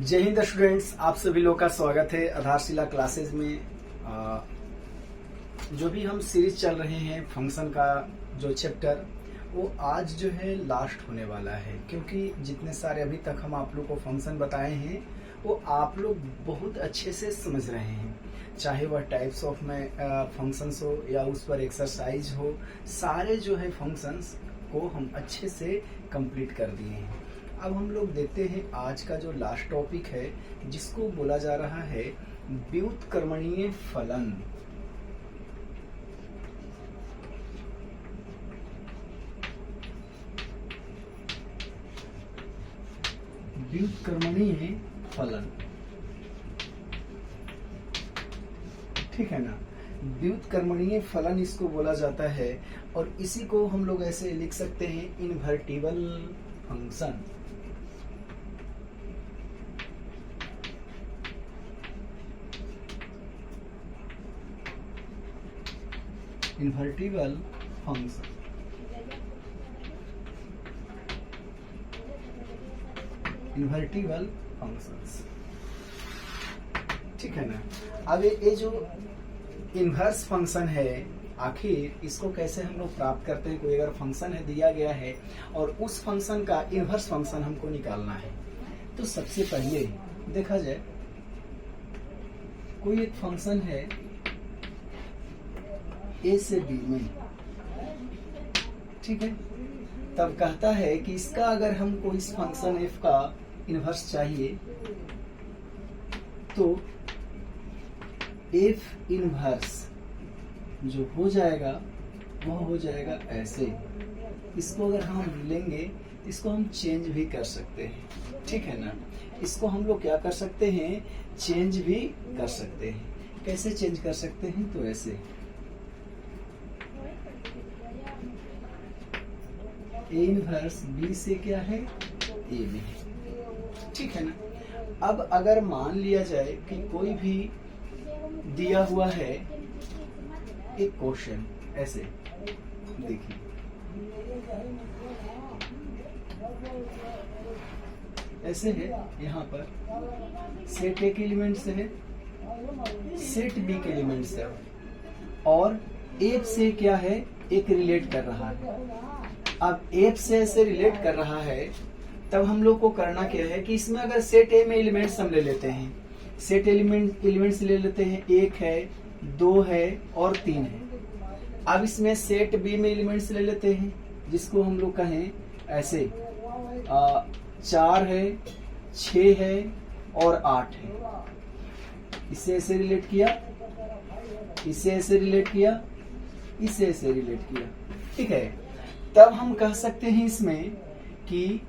जय हिंद स्टूडेंट्स, आप सभी लोग का स्वागत है आधारशिला क्लासेस में। जो भी हम सीरीज चल रहे हैं फंक्शन का जो चैप्टर, वो आज जो है लास्ट होने वाला है, क्योंकि जितने सारे अभी तक हम आप लोग को फंक्शन बताए हैं वो आप लोग बहुत अच्छे से समझ रहे हैं। चाहे वह टाइप्स ऑफ में फंक्शंस हो या उस पर एक्सरसाइज हो, सारे जो है फंक्शंस को हम अच्छे से कंप्लीट कर दिए हैं। अब हम लोग देखते हैं आज का जो लास्ट टॉपिक है, जिसको बोला जा रहा है व्युत्क्रमणीय फलन। व्युत्क्रमणीय फलन, ठीक है ना। व्युत्क्रमणीय फलन इसको बोला जाता है, और इसी को हम लोग ऐसे लिख सकते हैं invertible function. Invertible function, invertible functions, ठीक है ना। अब ये जो इनवर्स फंक्शन है, आखिर इसको कैसे हम लोग प्राप्त करते हैं। कोई अगर फंक्शन है दिया गया है और उस फंक्शन का इनवर्स फंक्शन हमको निकालना है, तो सबसे पहले देखा जाए कोई एक फंक्शन है ए से बी में, ठीक है। तब कहता है कि इसका अगर हमको इस फंक्शन एफ का इनवर्स चाहिए, तो एफ इनवर्स जो हो जाएगा वह हो जाएगा ऐसे। इसको अगर हम लेंगे, इसको हम चेंज भी कर सकते हैं, ठीक है ना। इसको हम लोग क्या कर सकते हैं, चेंज भी कर सकते हैं। कैसे चेंज कर सकते हैं, तो ऐसे ए इनवर्स बी से क्या है, ए में है, ठीक है ना। अब अगर मान लिया जाए कि कोई भी दिया हुआ है एक क्वेश्चन, ऐसे देखिए ऐसे है, यहाँ पर सेट ए के एलिमेंट से है, सेट बी के एलिमेंट से है, और एफ से क्या है, एक रिलेट कर रहा है। अब एफ से ऐसे रिलेट कर रहा है, तब हम लोग को करना क्या है कि इसमें अगर सेट ए में एलिमेंट्स हम ले लेते हैं, सेट एलिमेंट्स ले लेते हैं, 1 है, 2 है और 3 है। अब इसमें सेट बी में एलिमेंट्स ले लेते हैं, जिसको हम लोग कहें ऐसे 4 है, 6 है और 8 है। इससे ऐसे रिलेट किया, इससे ऐसे रिलेट किया, इससे ऐसे रिलेट किया, ठीक है। तब हम कह सकते हैं इसमें कि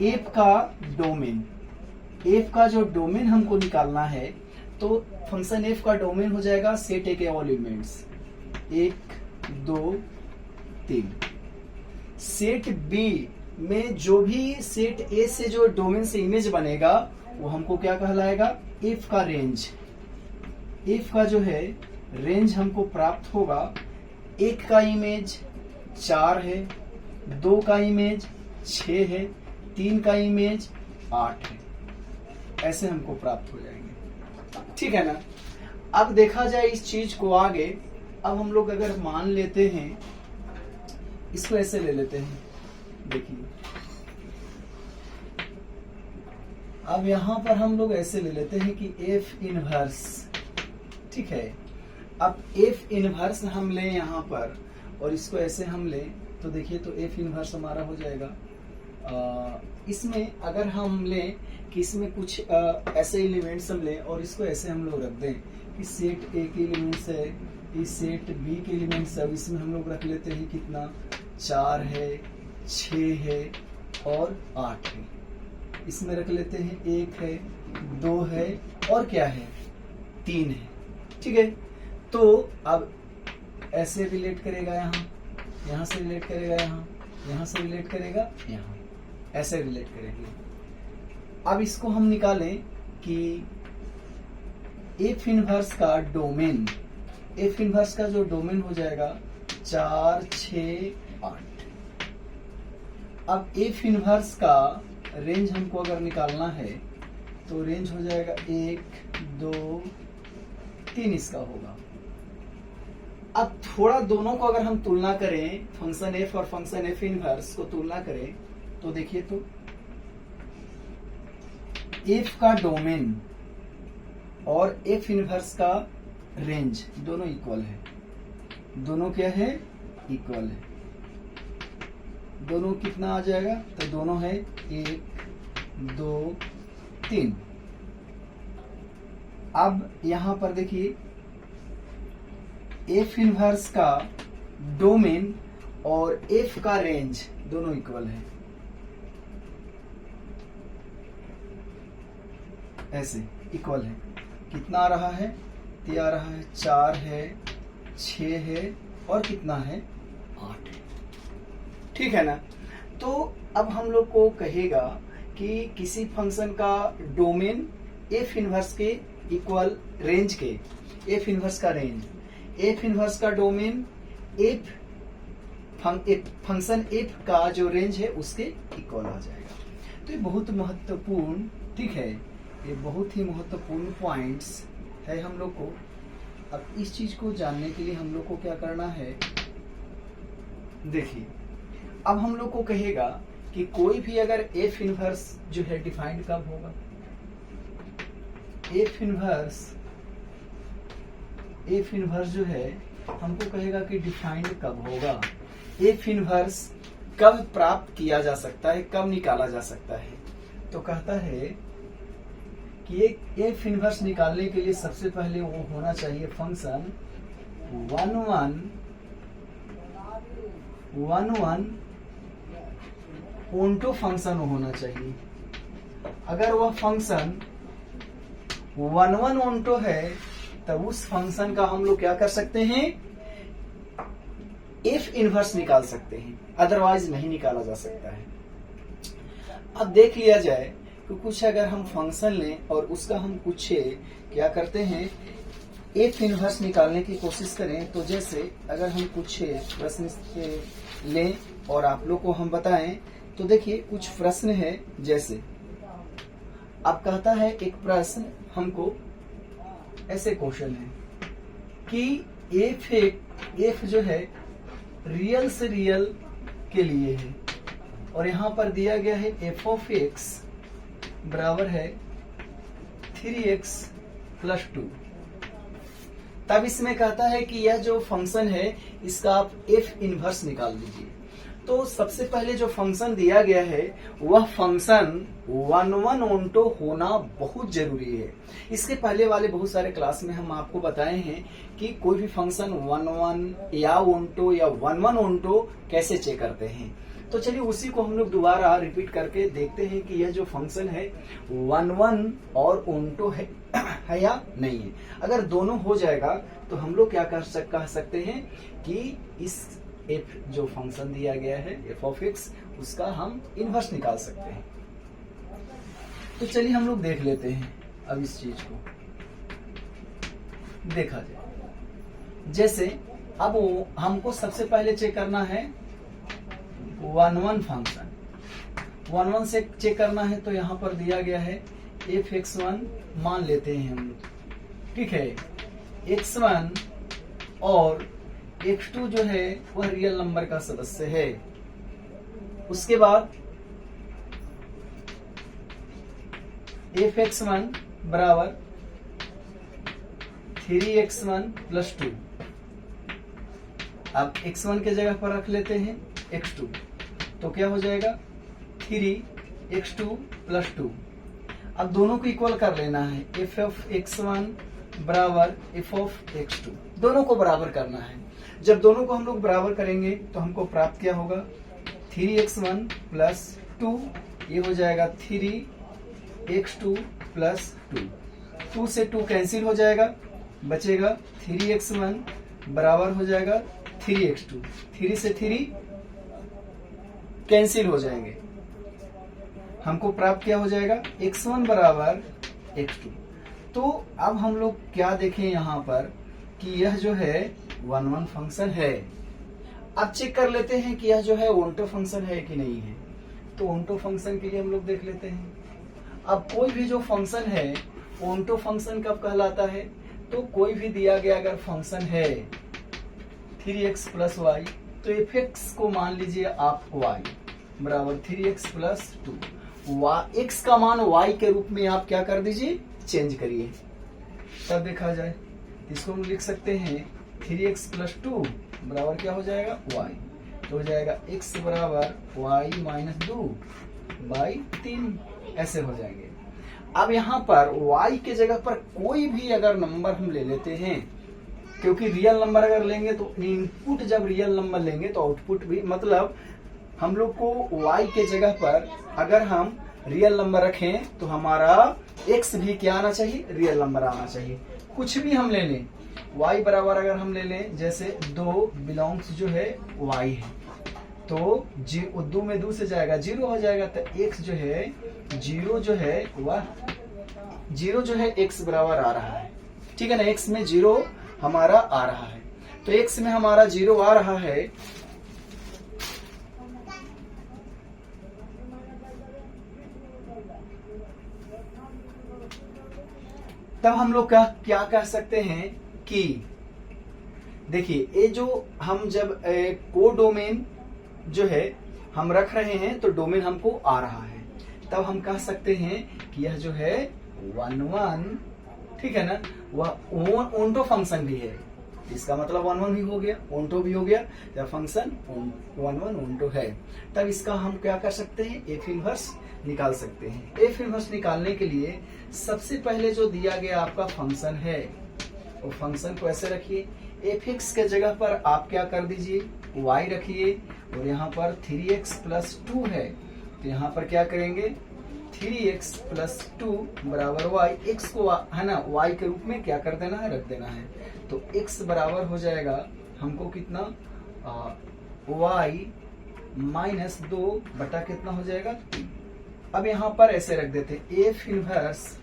एफ का डोमेन, एफ का जो डोमेन हमको निकालना है, तो फंक्शन एफ का डोमेन हो जाएगा सेट ए के ऑल एलिमेंट्स 1 2 3। सेट बी में जो भी सेट ए से जो डोमेन से इमेज बनेगा, वो हमको क्या कहलाएगा, एफ का रेंज। एफ का जो है रेंज हमको प्राप्त होगा। 1 का इमेज 4 है, 2 का इमेज 6 है, 3 का इमेज 8 है, ऐसे हमको प्राप्त हो जाएंगे, ठीक है ना। अब देखा जाए इस चीज को आगे, अब हम लोग अगर मान लेते हैं, इसको ऐसे ले लेते हैं, देखिए अब यहां पर हम लोग ऐसे ले लेते हैं कि एफ इनवर्स, ठीक है। अब एफ इनवर्स हम लें यहाँ पर, और इसको ऐसे हम लें, तो देखिए तो एफ इनवर्स हमारा हो जाएगा। इसमें अगर हम लें कि इसमें कुछ ऐसे एलिमेंट्स हम लें, और इसको ऐसे हम लोग रख दें कि सेट ए के एलिमेंट्स है, इस सेट बी के एलिमेंट्स है, इसमें हम लोग रख लेते हैं कितना, 4 है, 6 है और 8 है। इसमें रख लेते हैं 1 है, 2 है और क्या है, 3 है, ठीक है। तो अब ऐसे रिलेट करेगा, यहाँ से रिलेट करेगा, यहाँ से रिलेट करेगा, यहाँ ऐसे रिलेट करेंगे। अब इसको हम निकालें कि एफ इनवर्स का डोमेन, एफ इनवर्स का जो डोमेन हो जाएगा 4 6 8। अब एफ इनवर्स का रेंज हमको अगर निकालना है तो रेंज हो जाएगा 1 2 3 इसका होगा। अब थोड़ा दोनों को अगर हम तुलना करें, फंक्शन एफ और फंक्शन एफ इनवर्स को तुलना करें तो देखिए तो एफ का डोमेन और एफ इनवर्स का रेंज दोनों इक्वल है। दोनों क्या है? इक्वल है। दोनों कितना आ जाएगा? तो दोनों है 1 2 3। अब यहां पर देखिए एफ इनवर्स का डोमेन और एफ का रेंज दोनों इक्वल है। ऐसे इक्वल है। कितना आ रहा है? ये आ रहा है 4 है, 6 है और कितना है? 8 है। ठीक है ना? तो अब हम लोग को कहेगा कि किसी फंक्शन का डोमेन एफ इनवर्स के इक्वल रेंज के, एफ इनवर्स का रेंज, एफ इनवर्स का डोमेन एफ फंक्शन एफ का जो रेंज है उसके इक्वल आ जाएगा। तो ये बहुत महत्वपूर्ण, ठीक है, ये बहुत ही महत्वपूर्ण पॉइंट्स है हम लोग को। अब इस चीज को जानने के लिए हम लोग को क्या करना है, देखिए अब हम लोग को कहेगा कि कोई भी अगर एफ इनवर्स जो है डिफाइंड कब होगा, एफ इनवर्स जो है हमको कहेगा कि डिफाइंड कब होगा, एफ इनवर्स कब प्राप्त किया जा सकता है, कब निकाला जा सकता है। तो कहता है कि एक एफ इनवर्स निकालने के लिए सबसे पहले वो होना चाहिए फंक्शन 1 ओंटो फंक्शन होना चाहिए। अगर वह फंक्शन 1 ओंटो है तब उस फंक्शन का हम लोग क्या कर सकते हैं, एफ इनवर्स निकाल सकते हैं, अदरवाइज नहीं निकाला जा सकता है। अब देख लिया जाए तो कुछ अगर हम फंक्शन लें और उसका हम कुछ क्या करते हैं, एफ इनवर्स निकालने की कोशिश करें। तो जैसे अगर हम कुछ प्रश्न लें और आप लोग को हम बताएं तो देखिए कुछ प्रश्न है। जैसे अब कहता है एक प्रश्न हमको, ऐसे क्वेश्चन है कि एफ जो है रियल से रियल के लिए है और यहां पर दिया गया है एफ ऑफ एक्स बराबर है 3x + 2। तब इसमें कहता है कि यह जो फंक्शन है इसका आप एफ इनवर्स निकाल दीजिए। तो सबसे पहले जो फंक्शन दिया गया है वह फंक्शन 1 ओंटो होना बहुत जरूरी है। इसके पहले वाले बहुत सारे क्लास में हम आपको बताए हैं कि कोई भी फंक्शन 1 या ओंटो या 1 ओंटो कैसे चेक करते हैं। तो चलिए उसी को हम लोग दोबारा रिपीट करके देखते हैं कि यह जो फंक्शन है 1 और ओंटो है या नहीं है। अगर दोनों हो जाएगा तो हम लोग क्या कह सकते हैं कि इस एफ जो फंक्शन दिया गया है एफ ऑफ एक्स उसका हम इनवर्स निकाल सकते हैं। तो चलिए हम लोग देख लेते हैं अब इस चीज को देखा जाए। जैसे अब हमको सबसे पहले चेक करना है 1 फंक्शन, 1 से चेक करना है। तो यहां पर दिया गया है f(x1) मान लेते हैं हम लोग, ठीक है। x1 और x2 जो है वह रियल नंबर का सदस्य है। उसके बाद f(x1) बराबर 3x1 + 2। अब x1 के जगह पर रख लेते हैं x2, तो क्या हो जाएगा 3x2 + 2। अब दोनों को इक्वल कर लेना है, f ऑफ x1 बराबर f ऑफ x2, दोनों को बराबर करना है। जब दोनों को हम लोग बराबर करेंगे तो हमको प्राप्त क्या होगा 3x1 + 2, ये हो जाएगा 3x2 + 2। 2 से 2 कैंसिल हो जाएगा, बचेगा 3x1 बराबर हो जाएगा 3x2, 3 से 3 कैंसिल हो जाएंगे। हमको प्राप्त क्या हो जाएगा x1 बराबर x2। तो अब हम लोग क्या देखें यहाँ पर कि यह जो है 1 फंक्शन है। अब चेक कर लेते हैं कि यह जो है ओंटो फंक्शन है कि नहीं है। तो ओंटो फंक्शन के लिए हम लोग देख लेते हैं। अब कोई भी जो फंक्शन है ओंटो फंक्शन कब कहलाता है, तो कोई भी दिया गया अगर फंक्शन है 3x प्लस वाई, तो एफ एक्स को मान लीजिए आप y बराबर 3x प्लस 2, x का मान y के रूप में आप क्या कर दीजिए, चेंज करिए, तब देखा जाए। इसको हम लिख सकते हैं 3x प्लस 2 बराबर क्या हो जाएगा y, तो हो जाएगा x बराबर y माइनस 2 बाई 3, ऐसे हो जाएंगे। अब यहाँ पर y के जगह पर कोई भी अगर नंबर हम ले लेते हैं, क्योंकि रियल नंबर अगर लेंगे तो इनपुट जब रियल नंबर लेंगे तो आउटपुट भी, मतलब हम लोग को y के जगह पर अगर हम रियल नंबर रखें तो हमारा x भी क्या आना चाहिए, रियल नंबर आना चाहिए। कुछ भी हम ले लें, y बराबर अगर हम ले लें जैसे 2 बिलोंग्स जो है y है, तो 2 में 2 से जाएगा 0 हो जाएगा, तो x जो है 0 जो है वह 0 जो है x बराबर आ रहा है, ठीक है ना, x में 0 हमारा आ रहा है, तो x में हमारा 0 आ रहा है, तब हम लोग क्या कह सकते हैं कि देखिए ये जो हम जब कोडोमेन जो है हम रख रहे हैं तो डोमेन हमको आ रहा है, तब हम कह सकते हैं कि यह जो है 1 ठीक है ना, वह ओंटो फंक्शन भी है, इसका मतलब 1 भी हो गया, ओंटो भी हो गया, जब फंक्शन 1 ओंटो है, तब इसका हम क्या कर सकते हैं, एफ इनवर्स निकाल सकते हैं। एफ इनवर्स निकालने के लिए सबसे पहले जो दिया गया आपका फंक्शन है वो फंक्शन को ऐसे रखिए, एफ एक्स के जगह पर आप क्या कर दीजिए, y रखिए, और यहाँ पर 3x प्लस 2 है, तो यहाँ पर क्या करेंगे 3x प्लस 2 बराबर y, x को है ना y के रूप में क्या कर देना है, रख देना है, तो x बराबर हो जाएगा हमको कितना y माइनस 2 बटा कितना हो जाएगा 3। अब यहाँ पर ऐसे रख देते हैं, एफ इनवर्स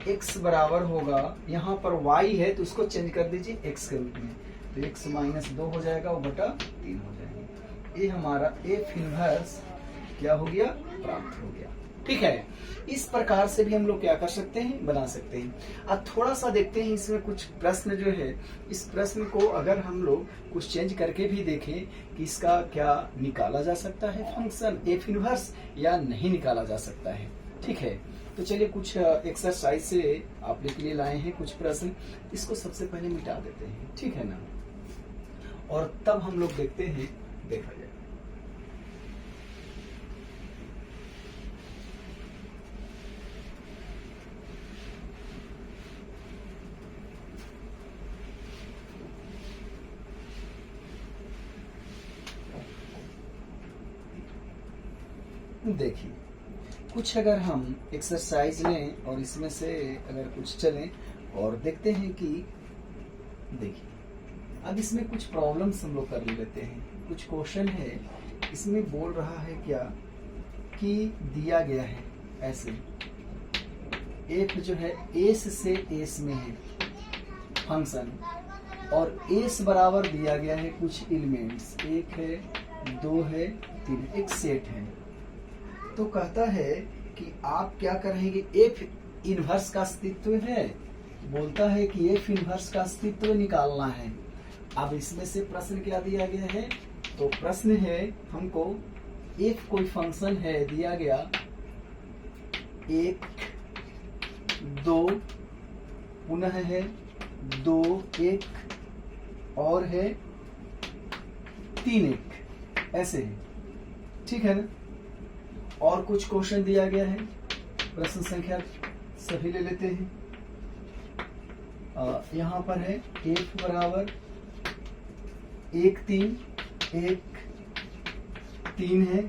x बराबर होगा, यहाँ पर y है तो उसको चेंज कर दीजिए x के रूप में, तो x माइनस 2 हो जाएगा वो बटा 3 हो जाएगा। ये हमारा एफ इनवर्स क्या हो गया, प्राप्त हो गया, ठीक है। इस प्रकार से भी हम लोग क्या कर सकते हैं, बना सकते हैं। अब थोड़ा सा देखते हैं इसमें कुछ प्रश्न जो है, इस प्रश्न को अगर हम लोग कुछ चेंज करके भी देखें कि इसका क्या निकाला जा सकता है फंक्शन एफ इनवर्स या नहीं निकाला जा सकता है, ठीक है। तो चलिए कुछ एक्सरसाइज से आप लोग के लिए लाए हैं कुछ प्रश्न, इसको सबसे पहले मिटा देते हैं, ठीक है ना, और तब हम लोग देखते हैं, देखा जाए। देखिए कुछ अगर हम एक्सरसाइज लें और इसमें से अगर कुछ चलें और देखते हैं कि देखिए अब इसमें कुछ प्रॉब्लम्स हम लोग कर लेते हैं। कुछ क्वेश्चन है, इसमें बोल रहा है क्या कि दिया गया है ऐसे एफ जो है एस से एस में है फंक्शन, और एस बराबर दिया गया है कुछ एलिमेंट्स, 1 है 2 है 3, एक सेट है। तो कहता है कि आप क्या करेंगे, एफ इनवर्स का अस्तित्व है, बोलता है कि एफ इनवर्स का अस्तित्व निकालना है। अब इसमें से प्रश्न क्या दिया गया है, तो प्रश्न है हमको एफ कोई फंक्शन है दिया गया 1 2 पुनः है 2 1 और है 3 1 ऐसे है, ठीक है ना। और कुछ क्वेश्चन दिया गया है, प्रश्न संख्या सभी ले लेते हैं। यहाँ पर है एफ बराबर 1 3 1 3 है,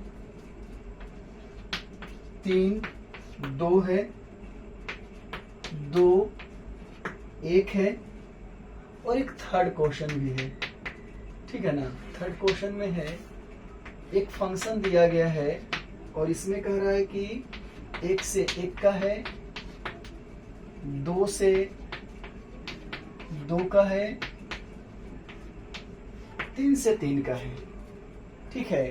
3 2 है, 2 1 है, और एक थर्ड क्वेश्चन भी है, ठीक है ना। थर्ड क्वेश्चन में है एक फंक्शन दिया गया है और इसमें कह रहा है कि 1 से 1 का है, 2 से 2 का है, 3 से 3 का है, ठीक है,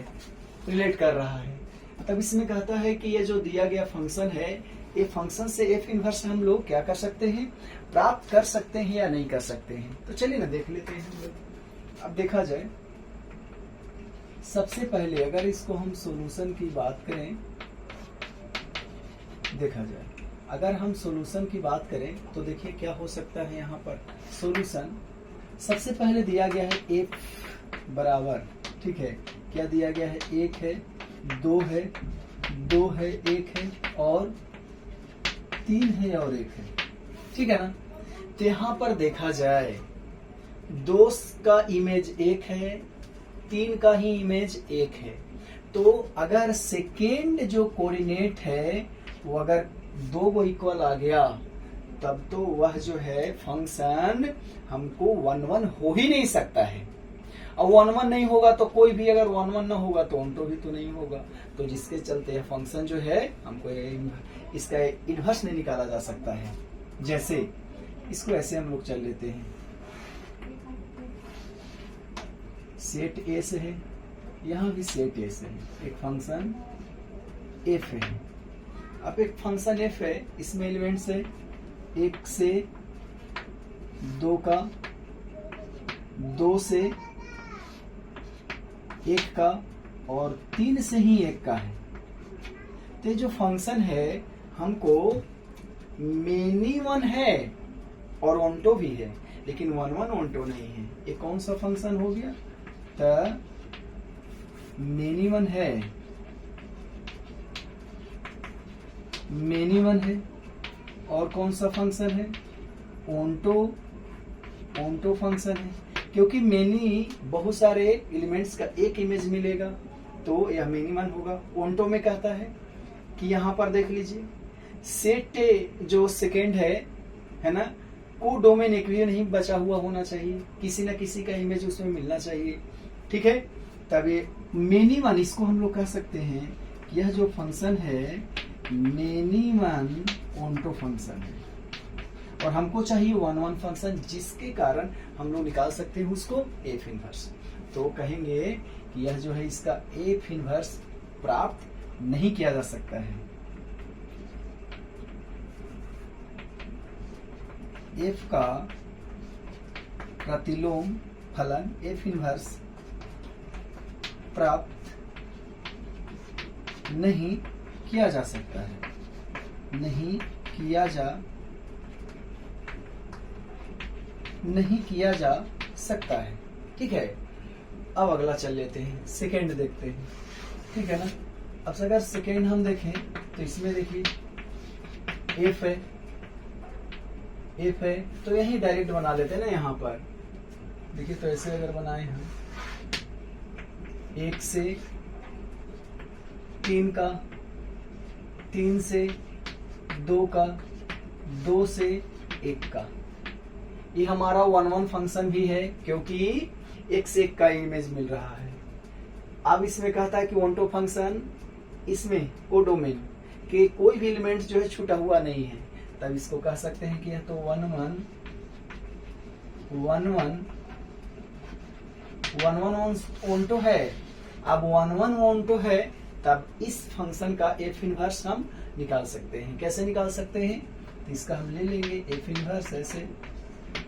रिलेट कर रहा है। तब इसमें कहता है कि ये जो दिया गया फंक्शन है, ये फंक्शन से एफ इनवर्स हम लोग क्या कर सकते हैं, प्राप्त कर सकते हैं या नहीं कर सकते हैं। तो चलिए ना देख लेते हैं हम लोग। अब देखा जाए, सबसे पहले अगर इसको हम सॉल्यूशन की बात करें, देखा जाए अगर हम सॉल्यूशन की बात करें तो देखिए क्या हो सकता है। यहाँ पर सॉल्यूशन सबसे पहले दिया गया है एफ बराबर, ठीक है, क्या दिया गया है, 1 है, 2 है, 2 है, 1 है और 3 है और 1 है, ठीक है ना। तो यहाँ पर देखा जाए 2 का इमेज 1 है, 3 का ही इमेज 1 है। तो अगर सेकेंड जो कोऑर्डिनेट है वो अगर 2 को इक्वल आ गया, तब तो वह जो है फंक्शन हमको 1 1 हो ही नहीं सकता है। अब 1 1 नहीं होगा तो कोई भी, अगर 1 1 ना होगा तो ऑनटो भी तो नहीं होगा। तो जिसके चलते यह फंक्शन जो है हमको इसका इनवर्स नहीं निकाला जा सकता है। जैसे इसको ऐसे हम लोग चल लेते हैं, सेट ए से है, यहां भी सेट ए से है, एक फंक्शन एफ है। अब एक फंक्शन एफ है, इसमें एलिमेंट्स है 1 से 2 का, 2 से 1 का और 3 से ही 1 का है। तो ये जो फंक्शन है हमको मेनी वन है और ऑनटो भी है, लेकिन 1 1 ऑनटो नहीं है। ये कौन सा फंक्शन हो गया, तो मेनी वन है, मेनी वन है। और कौन सा फंक्शन है, ऑनटो, ऑनटो फंक्शन है। क्योंकि मेनी बहुत सारे एलिमेंट्स का एक इमेज मिलेगा तो यह मेनी वन होगा। ऑनटो में कहता है कि यहाँ पर देख लीजिए, सेट जो सेकेंड है ना, को डोमेन एक भी नहीं बचा हुआ होना चाहिए, किसी न किसी का इमेज उसमें मिलना चाहिए, ठीक है। तब ये मेनी वन, इसको हम लोग कह सकते हैं कि यह जो फंक्शन है मेनी वन ऑनटो फंक्शन है। और हमको चाहिए 1 1 फंक्शन, जिसके कारण हम लोग निकाल सकते हैं उसको एफ इनवर्स। तो कहेंगे कि यह जो है इसका एफ इनवर्स प्राप्त नहीं किया जा सकता है। एफ का प्रतिलोम फलन एफ इनवर्स प्राप्त नहीं किया जा सकता है, नहीं किया जा सकता है, ठीक है। अब अगला चल लेते हैं, सेकेंड देखते हैं, ठीक है ना। अब अगर सेकेंड हम देखें तो इसमें देखिए एफ है, एफ है तो यही डायरेक्ट बना लेते हैं ना। यहाँ पर देखिए, तो ऐसे अगर बनाए हम 1 से 3 का, 3 से 2 का, 2 से 1 का, ये हमारा 1 1 फंक्शन भी है क्योंकि 1 से 1 का इमेज मिल रहा है। अब इसमें कहता है कि ऑनटो फंक्शन, इसमें कोडोमेन के कोई भी एलिमेंट जो है छूटा हुआ नहीं है, तब इसको कह सकते हैं कि यह तो 1 1 ऑनटो है। अब 1 1 ऑनटो है, तब इस फंक्शन का एफ इनवर्स हम निकाल सकते हैं। कैसे निकाल सकते हैं, तो इसका हम ले लेंगे एफ इनवर्स। ऐसे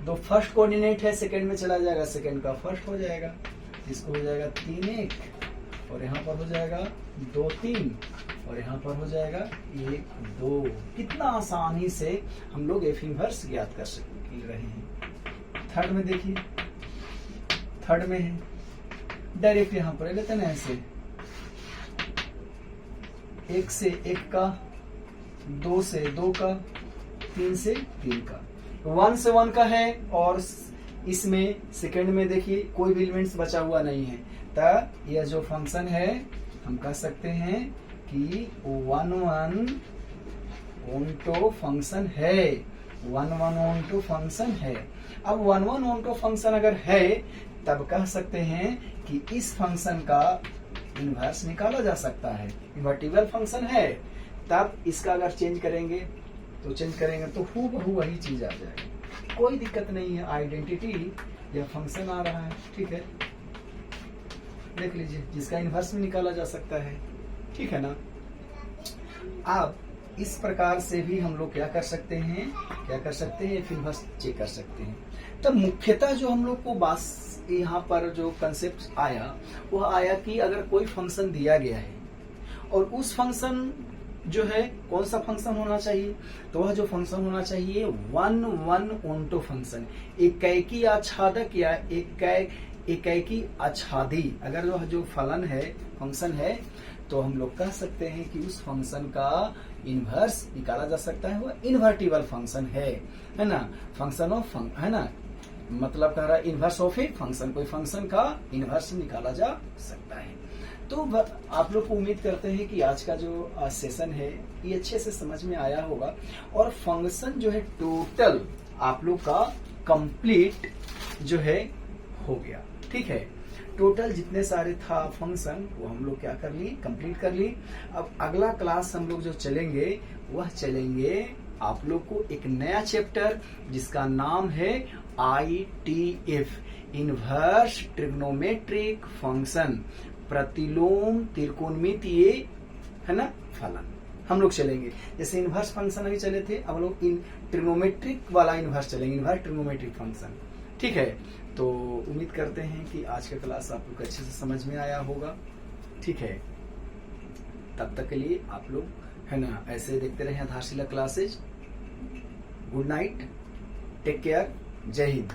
दो फर्स्ट कोऑर्डिनेट है, सेकंड में चला जाएगा, सेकंड का फर्स्ट हो जाएगा, इसको हो जाएगा 3 1 और यहाँ पर हो जाएगा 2 3 और यहाँ पर हो जाएगा 1 2। कितना आसानी से हम लोग एफ इनवर्स ज्ञात कर रहे हैं। थर्ड में देखिए, थर्ड में है डायरेक्ट यहाँ पर लेते ना, ऐसे 1 से 1 का, 2 से 2 का, 3 से 3 का, 1 से 1 का है। और इसमें सेकंड में देखिए कोई भी एलिमेंट्स बचा हुआ नहीं है, तब यह जो फंक्शन है हम कह सकते हैं कि 1 1 ऑनटो फंक्शन है, 1 1 ऑनटो फंक्शन है। अब 1 1 ऑनटो फंक्शन अगर है, तब कह सकते हैं कि इस फंक्शन का इनवर्स निकाला जा सकता है। इन्वर्टिबल फंक्शन है, तब इसका अगर चेंज करेंगे तो हूबहू वही चीज आ जाएगी, कोई दिक्कत नहीं है। आइडेंटिटी या फंक्शन आ रहा है, ठीक है, देख लीजिए, जिसका इनवर्स में निकाला जा सकता है। ठीक है ना। अब इस प्रकार से भी हम लोग क्या कर सकते हैं, फिर बस चेक कर सकते हैं। तब मुख्यतः जो हम लोग को बात यहाँ पर जो कंसेप्ट आया वह आया कि अगर कोई फंक्शन दिया गया है और उस फंक्शन जो है कौन सा फंक्शन होना चाहिए, तो वह जो फंक्शन होना चाहिए 1 ओंटो फंक्शन, एकैकी आच्छादक या एकैकी आच्छादी। अगर वह जो फलन है, फंक्शन है, तो हम लोग कह सकते हैं कि उस फंक्शन का इनवर्स निकाला जा सकता है, वह इन्वर्टिबल फंक्शन है ना। फंक्शन ऑफ है ना, मतलब कह रहा है इनवर्स ऑफ ए फंक्शन, कोई फंक्शन का इनवर्स निकाला जा सकता है। तो आप लोग को उम्मीद करते हैं कि आज का जो सेशन है ये अच्छे से समझ में आया होगा और फंक्शन जो है टोटल आप लोग का कंप्लीट जो है हो गया। ठीक है, टोटल जितने सारे था फंक्शन वो हम लोग क्या कर लिए, कंप्लीट कर लिए। अब अगला क्लास हम लोग जो चलेंगे वह चलेंगे आप लोग को एक नया चैप्टर जिसका नाम है ITF, इनवर्स ट्रिग्नोमेट्रिक फंक्शन, प्रतिलोम त्रिकोणमितीय है ना फलन हम लोग चलेंगे। जैसे इनवर्स फंक्शन अभी चले थे, अब लोग इन ट्रिग्नोमेट्रिक वाला इनवर्स चलेंगे, इनवर्स ट्रिग्नोमेट्रिक फंक्शन। ठीक है, तो उम्मीद करते हैं कि आज का क्लास आप लोग अच्छे से समझ में आया होगा। ठीक है, तब तक के लिए आप लोग है ना ऐसे देखते रहे Aadharshila classes. Good night, take care, जय हिंद।